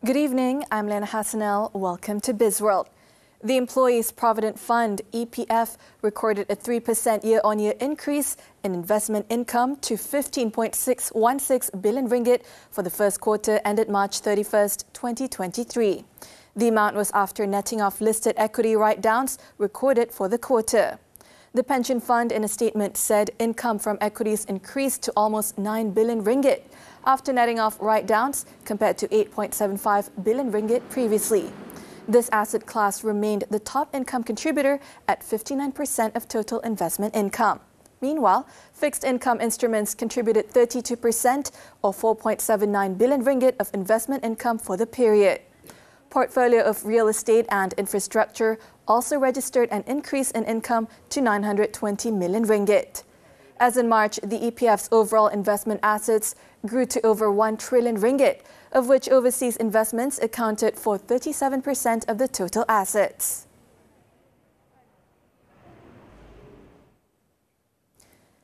Good evening, I'm Liyana Hassanel. Welcome to Bizworld. The Employees Provident Fund, EPF, recorded a 3% year-on-year increase in investment income to 15.616 billion ringgit for the first quarter ended March 31st, 2023. The amount was after netting off listed equity write-downs recorded for the quarter. The pension fund in a statement said income from equities increased to almost 9 billion ringgit after netting off write-downs compared to 8.75 billion ringgit previously. This asset class remained the top income contributor at 59% of total investment income. Meanwhile, fixed income instruments contributed 32% or 4.79 billion ringgit of investment income for the period. Portfolio of real estate and infrastructure also registered an increase in income to 920 million ringgit. As in March, the EPF's overall investment assets grew to over 1 trillion ringgit, of which overseas investments accounted for 37% of the total assets.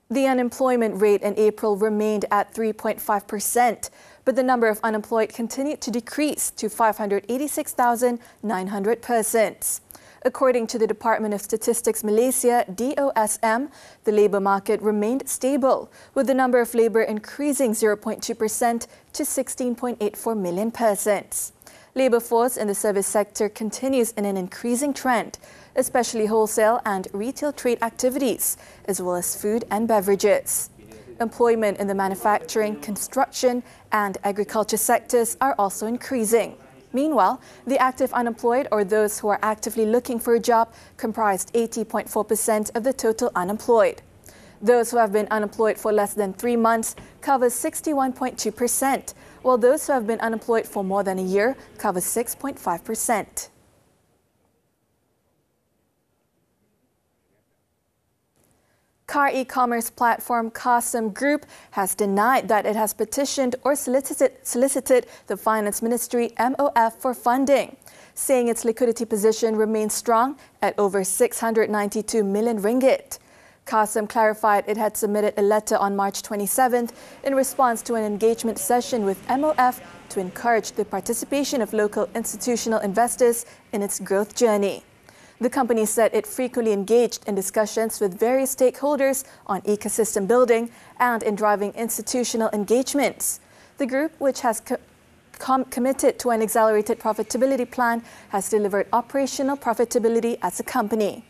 The unemployment rate in April remained at 3.5%, but the number of unemployed continued to decrease to 586,900 persons. According to the Department of Statistics Malaysia, DOSM, the labour market remained stable, with the number of labour increasing 0.2% to 16.84 million persons. Labour force in the service sector continues in an increasing trend, especially wholesale and retail trade activities, as well as food and beverages. Employment in the manufacturing, construction and agriculture sectors are also increasing. Meanwhile, the active unemployed, or those who are actively looking for a job, comprised 80.4% of the total unemployed. Those who have been unemployed for less than 3 months cover 61.2%, while those who have been unemployed for more than a year cover 6.5%. Car e-commerce platform Carsome Group has denied that it has petitioned or solicited the Finance Ministry MOF for funding, saying its liquidity position remains strong at over 692 million ringgit. Carsome clarified it had submitted a letter on March 27th in response to an engagement session with MOF to encourage the participation of local institutional investors in its growth journey. The company said it frequently engaged in discussions with various stakeholders on ecosystem building and in driving institutional engagements. The group, which has committed to an accelerated profitability plan, has delivered operational profitability as a company.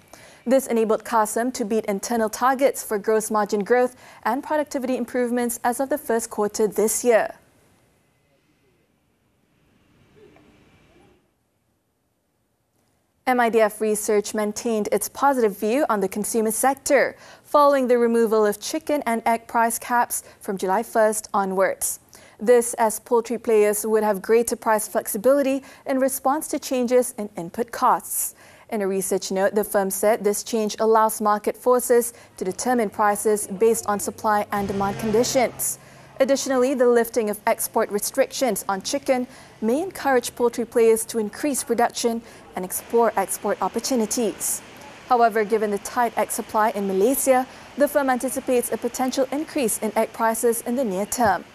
This enabled Carsome to beat internal targets for gross margin growth and productivity improvements as of the first quarter this year. MIDF Research maintained its positive view on the consumer sector following the removal of chicken and egg price caps from July 1st onwards. This as poultry players would have greater price flexibility in response to changes in input costs. In a research note, the firm said this change allows market forces to determine prices based on supply and demand conditions. Additionally, the lifting of export restrictions on chicken may encourage poultry players to increase production and explore export opportunities. However, given the tight egg supply in Malaysia, the firm anticipates a potential increase in egg prices in the near term.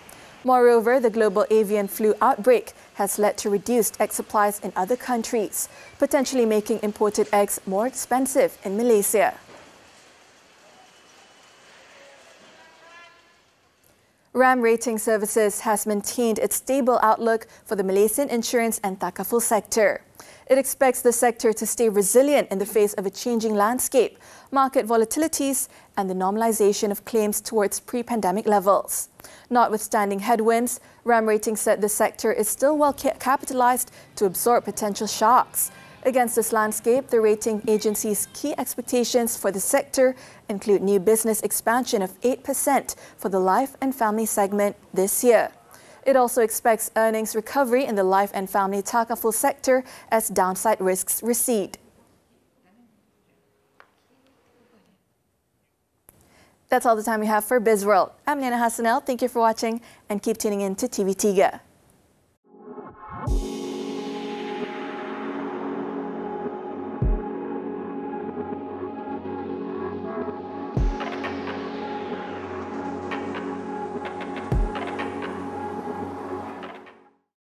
Moreover, the global avian flu outbreak has led to reduced egg supplies in other countries, potentially making imported eggs more expensive in Malaysia. RAM Rating Services has maintained its stable outlook for the Malaysian insurance and Takaful sector. It expects the sector to stay resilient in the face of a changing landscape, market volatilities, and the normalization of claims towards pre-pandemic levels. Notwithstanding headwinds, RAM Rating said the sector is still well capitalized to absorb potential shocks. Against this landscape, the rating agency's key expectations for the sector include new business expansion of 8% for the life and family segment this year. It also expects earnings recovery in the life and family Takaful sector as downside risks recede. That's all the time we have for Bizworld. I'm Liyana Hassanel. Thank you for watching and keep tuning in to TV3.